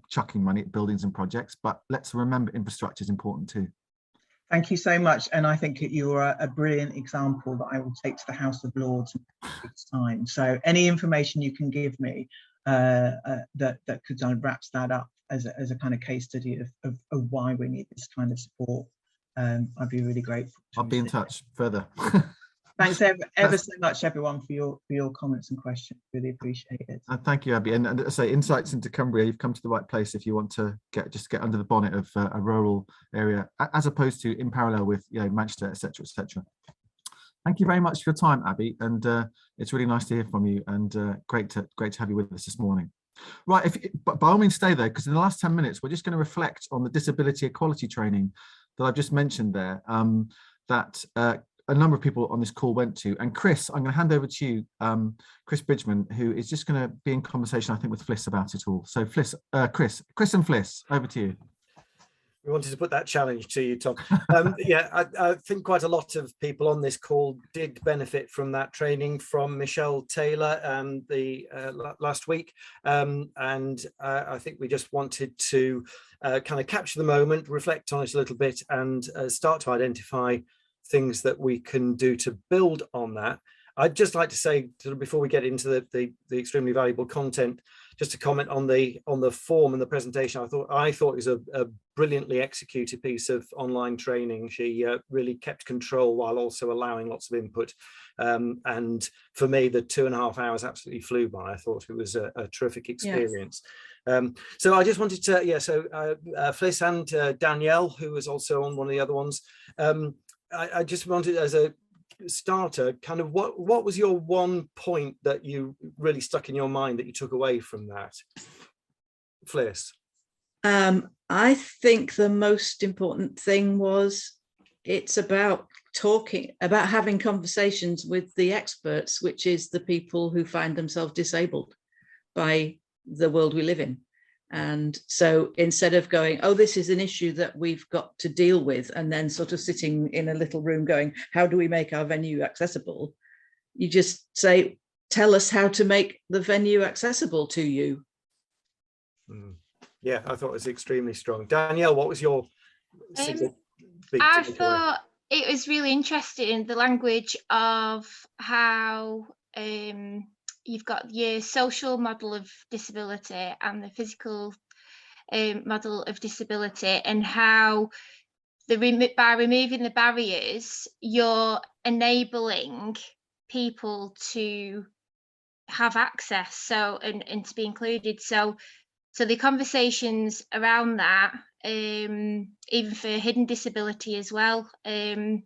chucking money at buildings and projects, but let's remember infrastructure is important too. Thank you so much, and I think you are a brilliant example that I will take to the House of Lords next time. So any information you can give me that could wraps that up as a kind of case study of why we need this kind of support, I'd be really grateful. I'll be in touch further. Thanks ever so much, everyone, for your comments and questions. Really appreciate it. And thank you, Abi. And as I say, insights into Cumbria, you've come to the right place if you want to get under the bonnet of a rural area, as opposed to in parallel with Manchester, etc., etc. Thank you very much for your time, Abi, and it's really nice to hear from you, and great to have you with us this morning. Right, but by all means stay there, because in the last 10 minutes we're just going to reflect on the disability equality training that I've just mentioned there, that a number of people on this call went to. And Chris, I'm going to hand over to you, Chris Bridgman, who is just going to be in conversation, I think, with Fliss about it all. So Chris and Fliss, over to you. We wanted to put that challenge to you, Tom. Yeah, I think quite a lot of people on this call did benefit from that training from Michelle Taylor last week. And I think we just wanted to kind of capture the moment, reflect on it a little bit, and start to identify things that we can do to build on that. I'd just like to say, sort of before we get into the extremely valuable content, just to comment on the form and the presentation. I thought it was a brilliantly executed piece of online training. She really kept control while also allowing lots of input. And for me, the 2.5 hours absolutely flew by. I thought it was a terrific experience. Yes. So I just wanted to, Fliss and Danielle, who was also on one of the other ones. I just wanted, as a starter, kind of what was your one point that you really stuck in your mind that you took away from that? Fliss? I think the most important thing was it's about having conversations with the experts, which is the people who find themselves disabled by the world we live in. And so instead of going, oh, this is an issue that we've got to deal with, and then sort of sitting in a little room going, how do we make our venue accessible? You just say, tell us how to make the venue accessible to you. Yeah, I thought it was extremely strong. Danielle, what was your I thought it was really interesting, the language of how you've got your social model of disability and the physical model of disability, and how by removing the barriers, you're enabling people to have access and to be included. So the conversations around that, even for hidden disability as well, and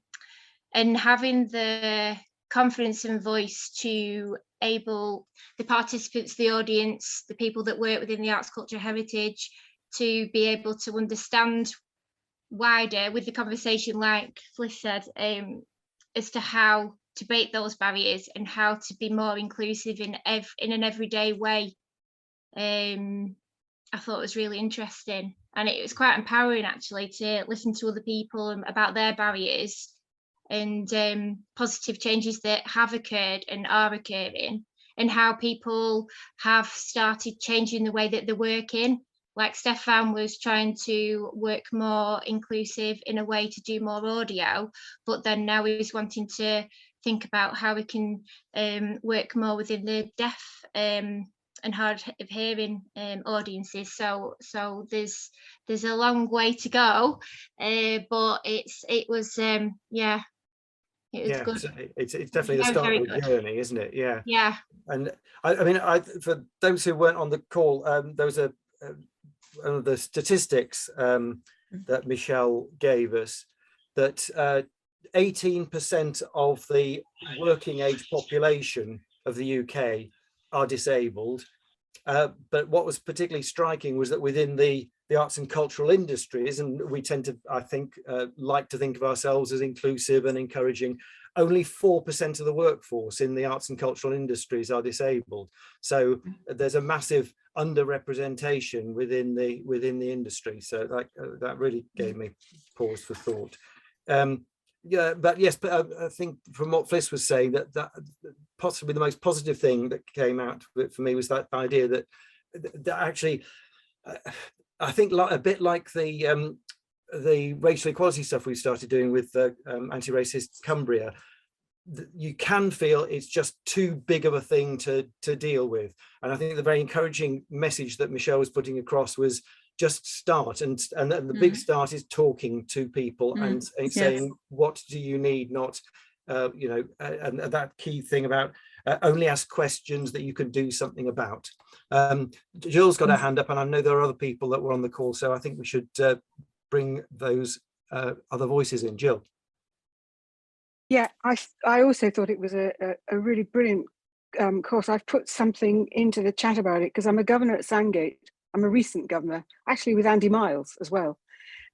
having the confidence and voice to able the participants, the audience, the people that work within the arts, culture, heritage, to be able to understand wider with the conversation, like Fliss said, as to how to break those barriers and how to be more inclusive in an everyday way. I thought it was really interesting, and it was quite empowering actually to listen to other people about their barriers and positive changes that have occurred and are occurring, and how people have started changing the way that they're working. Like Stefan was trying to work more inclusive in a way to do more audio, but then now he's wanting to think about how we can work more within the deaf and hard of hearing audiences. So there's a long way to go, but it was good. It's definitely the start of a journey, isn't it? Yeah. And I mean, for those who weren't on the call, there was one of the statistics that Michelle gave us, that 18% of the working age population of the UK are disabled. But what was particularly striking was that within the arts and cultural industries, and we tend to, I think, like to think of ourselves as inclusive and encouraging, only 4% of the workforce in the arts and cultural industries are disabled. So there's a massive underrepresentation within the industry. So that really gave me pause for thought. But I think from what Fliss was saying, that possibly the most positive thing that came out of it for me was that idea that actually, I think a bit like the racial equality stuff we started doing with anti-racist Cumbria, you can feel it's just too big of a thing to deal with. And I think the very encouraging message that Michelle was putting across was just start, and the big start is talking to people and saying, what do you need, not and that key thing about only ask questions that you can do something about. Jill's got her hand up, and I know there are other people that were on the call, so I think we should bring those other voices in. Jill. Yeah, I also thought it was a really brilliant course. I've put something into the chat about it because I'm a governor at Sandgate. I'm a recent governor, actually with Andy Miles as well.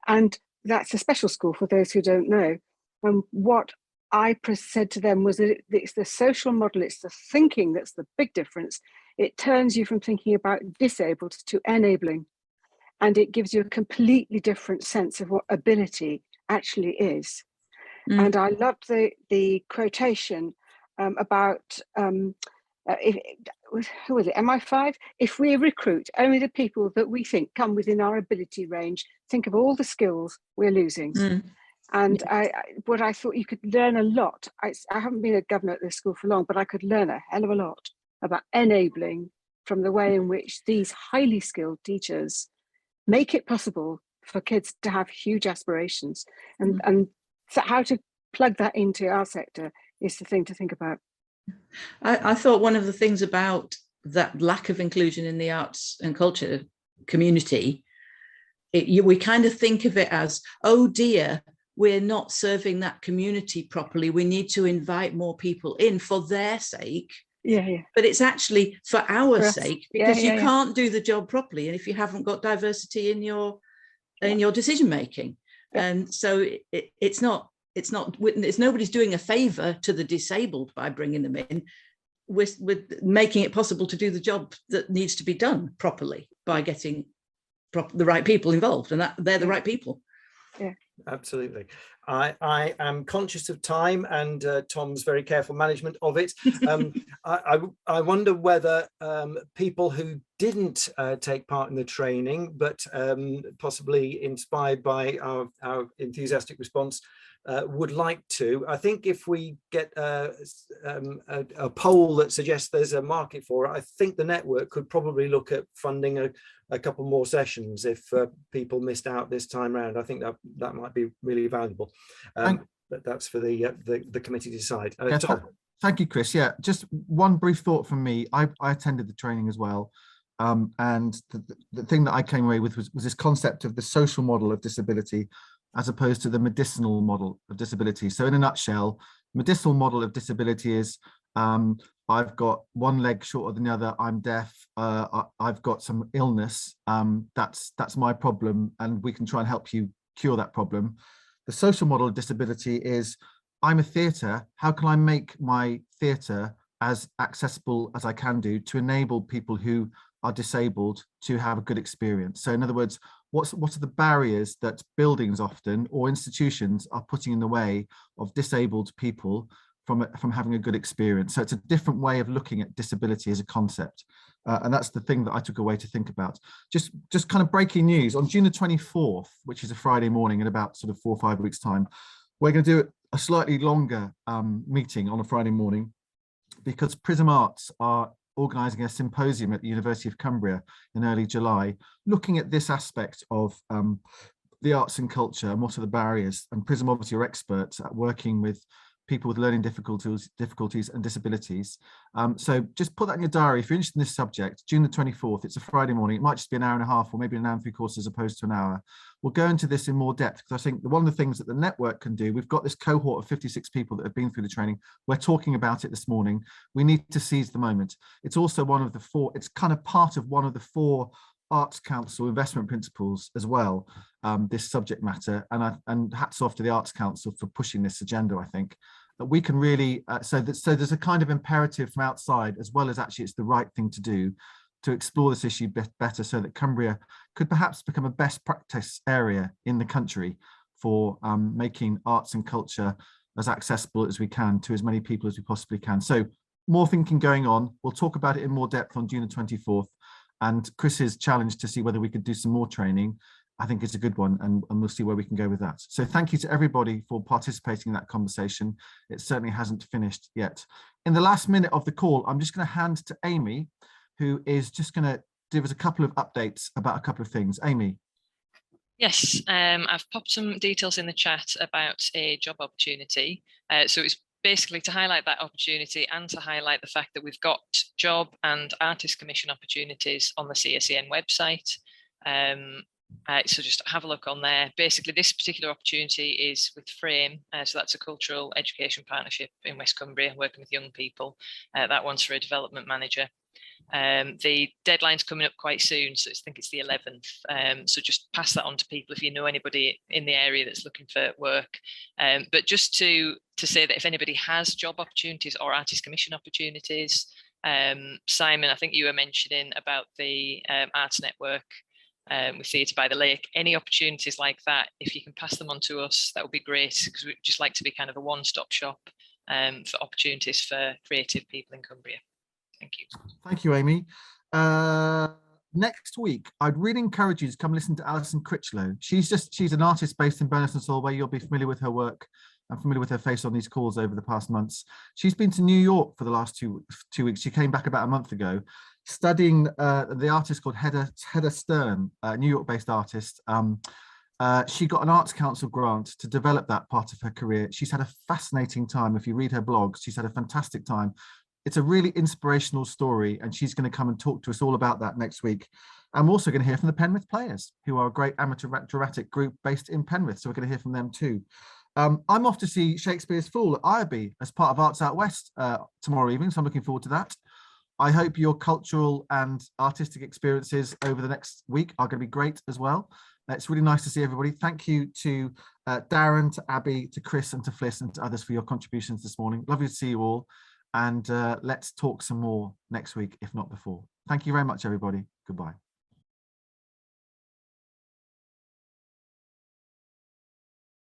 And that's a special school for those who don't know. And what I said to them was that it's the social model, it's the thinking that's the big difference. It turns you from thinking about disabled to enabling. And it gives you a completely different sense of what ability actually is. And I loved the quotation about, who was it, MI5? If we recruit only the people that we think come within our ability range, think of all the skills we're losing. And what I thought you could learn a lot. I haven't been a governor at this school for long, but I could learn a hell of a lot about enabling from the way in which these highly skilled teachers make it possible for kids to have huge aspirations. And so how to plug that into our sector is the thing to think about. I thought one of the things about that lack of inclusion in the arts and culture community, we kind of think of it as, oh dear, we're not serving that community properly. We need to invite more people in for their sake. But it's actually for our sake, because you can't do the job properly, and if you haven't got diversity in your decision making. And so it's nobody's doing a favor to the disabled by bringing them in. We're making it possible to do the job that needs to be done properly by getting the right people involved, and they're the right people. Absolutely. I am conscious of time and Tom's very careful management of it. I wonder whether people who didn't take part in the training, but possibly inspired by our enthusiastic response, would like to. I think if we get a poll that suggests there's a market for it, I think the network could probably look at funding a couple more sessions if people missed out this time round. I think that might be really valuable. But that's for the committee to decide. Tom. Thank you, Chris. Yeah, just one brief thought from me. I attended the training as well. And the thing that I came away with was this concept of the social model of disability as opposed to the medicinal model of disability. So in a nutshell, medicinal model of disability is I've got one leg shorter than the other, I'm deaf, I've got some illness, that's my problem, and we can try and help you cure that problem. The social model of disability is I'm a theatre, how can I make my theatre as accessible as I can do to enable people who are disabled to have a good experience? So in other words, what are the barriers that buildings often or institutions are putting in the way of disabled people from having a good experience? So it's a different way of looking at disability as a concept. And that's the thing that I took away to think about. Just kind of breaking news, on June the 24th, which is a Friday morning in about sort of 4 or 5 weeks time, we're going to do a slightly longer meeting on a Friday morning, because Prism Arts are organising a symposium at the University of Cumbria in early July, looking at this aspect of the arts and culture and what are the barriers. And Prism obviously are experts at working with people with learning difficulties and disabilities. So just put that in your diary if you're interested in this subject. June the 24th, it's a Friday morning. It might just be an hour and a half or maybe an hour and 3/4 as opposed to an hour. We'll go into this in more depth, because I think one of the things that the network can do, we've got this cohort of 56 people that have been through the training. We're talking about it this morning. We need to seize the moment. It's also one of the 4, it's kind of part of one of the 4 Arts Council investment principles as well, this subject matter, and hats off to the Arts Council for pushing this agenda. I think that we can really, so there's a kind of imperative from outside, as well as actually it's the right thing to do, to explore this issue better, so that Cumbria could perhaps become a best practice area in the country for making arts and culture as accessible as we can to as many people as we possibly can. So more thinking going on. We'll talk about it in more depth on June the 24th. And Chris's challenge to see whether we could do some more training, I think is a good one, and we'll see where we can go with that. So thank you to everybody for participating in that conversation. It certainly hasn't finished yet. In the last minute of the call, I'm just going to hand to Amy, who is just going to give us a couple of updates about a couple of things. Amy. Yes, I've popped some details in the chat about a job opportunity. So it's basically to highlight that opportunity and to highlight the fact that we've got job and artist commission opportunities on the CACN website. So just have a look on there. Basically, this particular opportunity is with Frame. So that's a cultural education partnership in West Cumbria, working with young people. That one's for a development manager. The deadline's coming up quite soon, so I think it's the 11th. So just pass that on to people if you know anybody in the area that's looking for work. But just to say that if anybody has job opportunities or artist commission opportunities, Simon, I think you were mentioning about the Arts Network with Theatre by the Lake. Any opportunities like that, if you can pass them on to us, that would be great, because we'd just like to be kind of a one-stop shop for opportunities for creative people in Cumbria. Thank you. Thank you, Amy. Next week, I'd really encourage you to come listen to Alison Critchlow. She's an artist based in Burness and Solway. You'll be familiar with her work. I'm familiar with her face on these calls over the past months. She's been to New York for the last two weeks. She came back about a month ago, studying the artist called Hedda Stern, a New York-based artist. She got an Arts Council grant to develop that part of her career. She's had a fascinating time. If you read her blogs, she's had a fantastic time. It's a really inspirational story, and she's going to come and talk to us all about that next week. I'm also going to hear from the Penrith Players, who are a great amateur dramatic group based in Penrith, so we're going to hear from them too. I'm off to see Shakespeare's Fool at Ireby as part of Arts Out West tomorrow evening, so I'm looking forward to that. I hope your cultural and artistic experiences over the next week are going to be great as well. It's really nice to see everybody. Thank you to Darren, to Abi, to Chris, and to Fliss, and to others for your contributions this morning. Lovely to see you all. And let's talk some more next week, if not before. Thank you very much, everybody. Goodbye.